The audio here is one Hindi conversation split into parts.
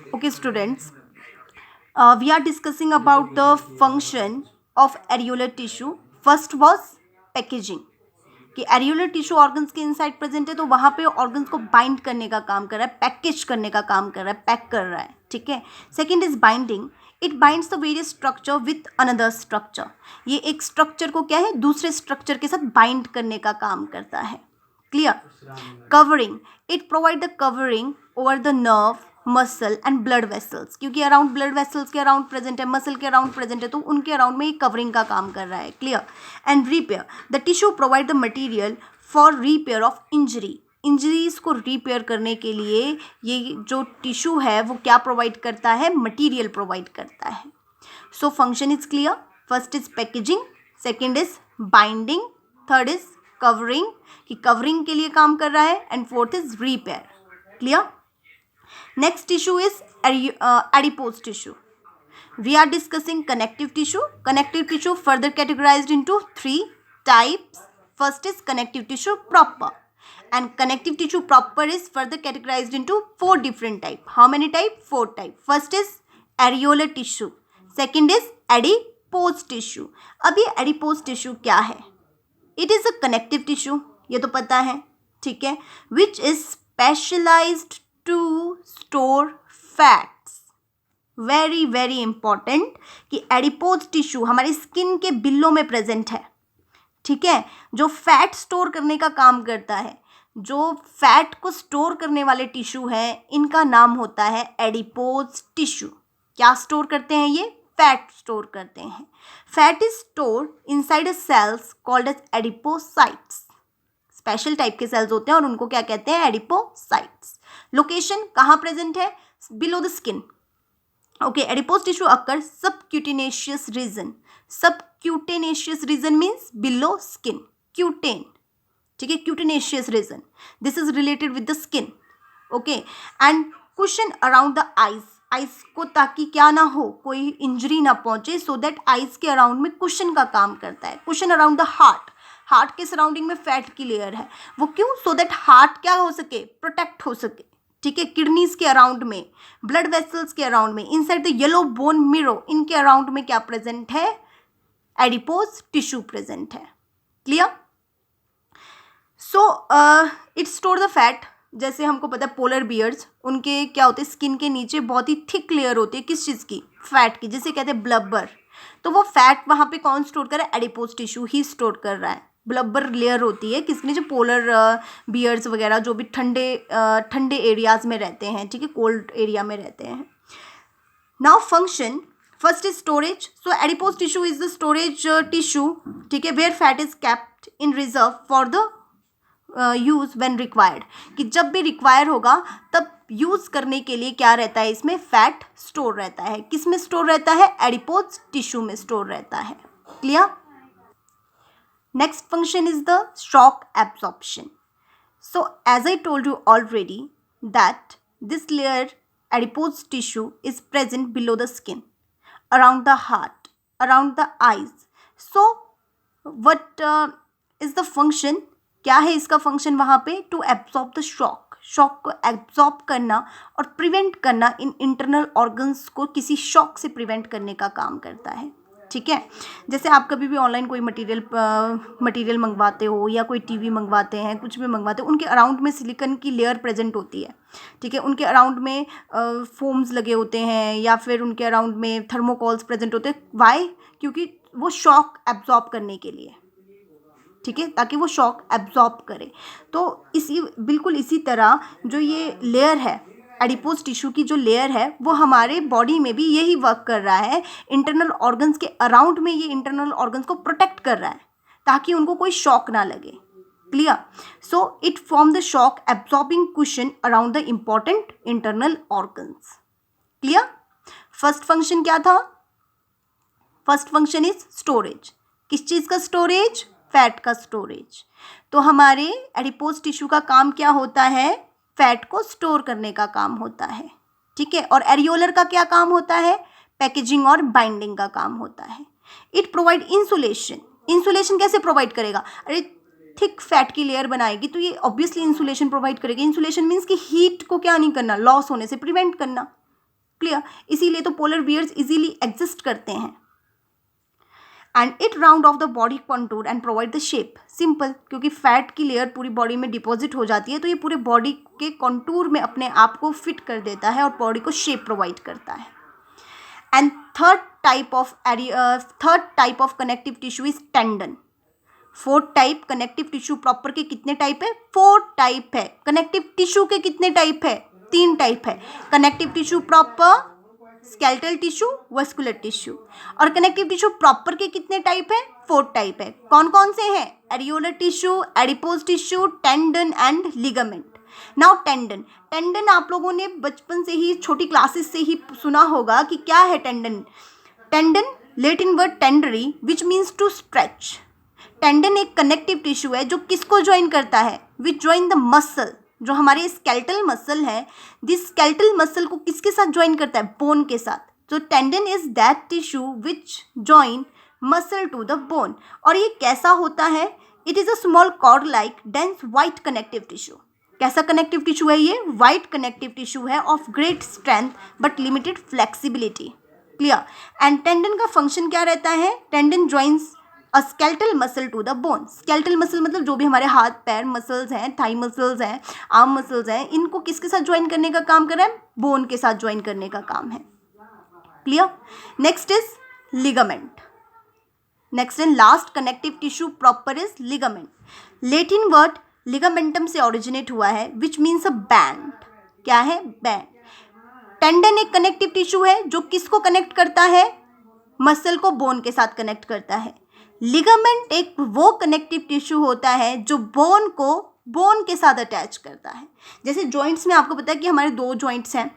Okay, students, we are discussing about the function of areolar tissue. First was packaging. कि एरियोलर टिश्यू ऑर्गन्स के इनसाइड प्रेजेंट है तो वहाँ पे ऑर्गन्स को बाइंड करने का काम कर रहा है, पैकेज करने का काम कर रहा है, पैक कर रहा है. ठीक है. Second is binding. It binds the various structure with another structure. ये एक स्ट्रक्चर को क्या है, दूसरे स्ट्रक्चर के साथ बाइंड करने का काम करता है. Clear. Covering. It provide the covering over the nerve, muscle and blood vessels. क्योंकि अराउंड ब्लड वेसल्स के अराउंड प्रेजेंट है, मसल के अराउंड प्रेजेंट है, तो उनके अराउंड में ये कवरिंग का काम कर रहा है. Clear. And repair. The tissue provide the material for repair of injury. Injuries को रिपेयर करने के लिए ये जो टिश्यू है वो क्या प्रोवाइड करता है, मटीरियल प्रोवाइड करता है. So function is clear. First is packaging, second is binding, third is covering कि कवरिंग के लिए काम कर रहा है, and fourth is repair. Clear. Next tissue is adipose tissue. We are discussing connective tissue. Connective tissue further categorized into 3 types. First is connective tissue proper. And connective tissue proper is further categorized into 4 different types. How many types? 4 types. First is areolar tissue. Second is adipose tissue. अब ये adipose tissue क्या है? It is a connective tissue. ये तो पता है. ठीक है. Which is specialized to store fats. Very very important कि एडिपोज टिश्यू हमारी स्किन के बिल्लों में प्रेजेंट है. ठीक है. जो फैट स्टोर करने का काम करता है, जो फैट को स्टोर करने वाले टिश्यू हैं, इनका नाम होता है एडिपोज टिश्यू. क्या स्टोर करते हैं ये? फैट स्टोर करते हैं. Fat is stored inside a cells called as adipocytes. Special type के सेल्स होते हैं और उनको क्या कहते हैं? एडिपोसाइट्स. लोकेशन कहाँ प्रेजेंट है? Below the skin. Okay. Adipose tissue occur subcutaneous region. Subcutaneous region means below skin. Cutane. ठीक है. Cutaneous region. This is related with the skin. Okay. And cushion around the eyes. Eyes को ताकि क्या ना हो, कोई इंजरी ना पहुंचे, सो दैट आईज के अराउंड में कुशन का काम करता है. Cushion around the heart. Heart के सराउंडिंग में फैट की लेयर है. वो क्यों? सो दैट हार्ट क्या हो सके? प्रोटेक्ट हो सके. ठीक है. किडनीज के अराउंड में, ब्लड वेसल्स के अराउंड में, inside the yellow bone Miró, इनके अराउंड में क्या प्रेजेंट है? एडिपोज टिश्यू प्रेजेंट है. Clear. So it store the fat. जैसे हमको पता है पोलर बियर्स, उनके क्या होते हैं? स्किन के नीचे बहुत ही थिक लेयर होती है. किस चीज़ की? फैट की, जिसे कहते हैं ब्लबर. तो वो फैट वहाँ पे कौन स्टोर कर रहा है? एडिपोज टिश्यू ही स्टोर कर रहा है. ब्लबर लेयर होती है किसके नीचे? पोलर बियर्स वगैरह, जो भी ठंडे एरियाज में रहते हैं. ठीक है. कोल्ड एरिया में रहते हैं. Now function. First is storage. So adipose tissue is the storage tissue. ठीक है. Where fat is kept in reserve for the use when required. कि जब भी रिक्वायर होगा तब यूज करने के लिए क्या रहता है? इसमें फैट स्टोर रहता है. किस में स्टोर रहता है? एडिपोज टिश्यू में स्टोर रहता है. Clear. Next function is the shock absorption. So as I told you already that this layer adipose tissue is present below the skin, around the heart, around the eyes. So what is the function? क्या है इसका फंक्शन वहाँ पे? To absorb the shock. Shock को एब्जॉर्ब करना और प्रिवेंट करना, इन इंटरनल ऑर्गन्स को किसी शॉक से प्रिवेंट करने का काम करता है. ठीक है. जैसे आप कभी भी ऑनलाइन कोई मटेरियल मंगवाते हो या कोई टीवी मंगवाते हैं, कुछ भी मंगवाते हो, उनके अराउंड में सिलिकॉन की लेयर प्रेजेंट होती है. ठीक है. उनके अराउंड में फोम्स लगे होते हैं या फिर उनके अराउंड में थर्मोकॉल्स प्रेजेंट होते हैं. वाई? क्योंकि वो शॉक एब्जॉर्ब करने के लिए. ठीक है. ताकि वो शॉक एब्जॉर्ब करे. तो बिल्कुल इसी तरह जो ये लेयर है, एडिपोज टिश्यू की जो लेयर है, वो हमारे बॉडी में भी यही वर्क कर रहा है. इंटरनल ऑर्गन्स के अराउंड में ये इंटरनल ऑर्गन्स को प्रोटेक्ट कर रहा है ताकि उनको कोई शॉक ना लगे. Clear. So it form the shock absorbing cushion around the important internal organs. Clear. First function क्या था? First function is storage. किस चीज़ का स्टोरेज? फैट का स्टोरेज. तो हमारे एडिपोज टिश्यू का काम क्या होता है? फैट को स्टोर करने का काम होता है. ठीक है. और एरियोलर का क्या काम होता है? पैकेजिंग और बाइंडिंग का काम होता है. It provide insulation. इंसुलेशन कैसे प्रोवाइड करेगा? अरे थिक फैट की लेयर बनाएगी तो ये ऑब्वियसली इंसुलेशन प्रोवाइड करेगी. इंसुलेशन मीन्स कि हीट को क्या नहीं करना, लॉस होने से प्रिवेंट करना. क्लियर, इसीलिए तो पोलर बियर्स इजीली एग्जिस्ट करते हैं. And it round of the body contour and provide the shape. Simple, क्योंकि फैट की लेयर पूरी बॉडी में डिपॉजिट हो जाती है तो ये पूरे बॉडी के कंटूर में अपने आप को फिट कर देता है और बॉडी को शेप प्रोवाइड करता है. And third type of connective tissue is tendon. Fourth type connective tissue proper के कितने टाइप है? 4 टाइप है. कनेक्टिव टिश्यू के कितने टाइप है? 3 टाइप है. Connective tissue proper, skeletal tissue, vascular tissue. और कनेक्टिव टिश्यू प्रॉपर के कितने टाइप है? 4 टाइप है. कौन कौन से हैं? Areolar tissue, adipose tissue, tendon and ligament. Now tendon आप लोगों ने बचपन से ही, छोटी क्लासेस से ही सुना होगा कि क्या है tendon. Tendon Latin word tendere which means to stretch. Tendon एक कनेक्टिव टिश्यू है जो किसको ज्वाइन करता है? Which join the muscle. जो हमारे स्केलेटल मसल है, दिस स्केलेटल मसल को किसके साथ ज्वाइन करता है? बोन के साथ. तो tendon is that tissue which join muscle to the bone. और ये कैसा होता है? It is a small cord like dense white connective tissue. कैसा कनेक्टिव टिश्यू है ये? वाइट कनेक्टिव टिश्यू है of great strength but limited flexibility. Clear. And tendon का फंक्शन क्या रहता है? Tendon joins a skeletal muscle to the bone. Skeletal muscle मतलब जो भी हमारे हाथ पैर मसल्स हैं, थाई मसल्स हैं, आर्म मसल्स हैं, इनको किसके साथ ज्वाइन करने का काम कर रहा है? बोन के साथ ज्वाइन करने का काम है. Clear. Next is ligament. Next and last connective tissue proper is ligament. Latin word ligamentum से ओरिजिनेट हुआ है विच मीन्स अ बैंड. क्या है? बैंड. टेंडन एक कनेक्टिव टिश्यू है जो किसको कनेक्ट करता है? मसल को बोन के साथ कनेक्ट करता है. लिगामेंट एक वो कनेक्टिव टिश्यू होता है जो बोन को बोन के साथ अटैच करता है. जैसे जॉइंट्स में आपको पता है कि हमारे 2 जॉइंट्स हैं,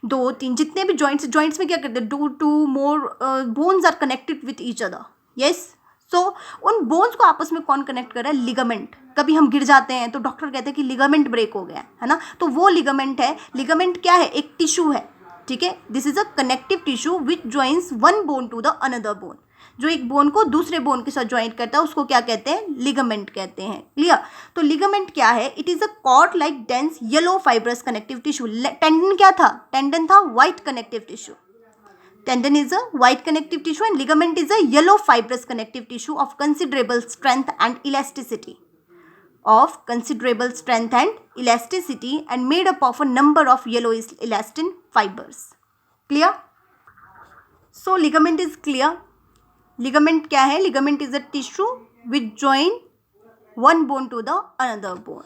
2, 3 जितने भी जॉइंट्स में क्या करते हैं? 2 more bones are connected with each other. Yes. So उन बोन्स को आपस में कौन कनेक्ट कर रहा है? लिगामेंट. कभी हम गिर जाते हैं तो डॉक्टर कहते हैं कि लिगामेंट ब्रेक हो गया है ना, तो वो लिगामेंट है. लिगामेंट क्या है? एक टिश्यू है. ठीक है. This is a connective tissue which joins one bone to the another bone. जो एक बोन को दूसरे बोन के साथ ज्वाइन करता है उसको क्या कहते हैं? लिगामेंट कहते हैं. क्लियर. तो लिगामेंट क्या है? It is a cord like dense yellow fibrous connective tissue. Tendon क्या था? टेंडन था white connective tissue. Tendon is a white connective tissue and ligament is a yellow fibrous connective tissue of considerable strength and elasticity. And made up of a number of yellow elastin fibers. Clear? So ligament is clear. Ligament क्या है? Ligament is a tissue which join one bone to the another bone.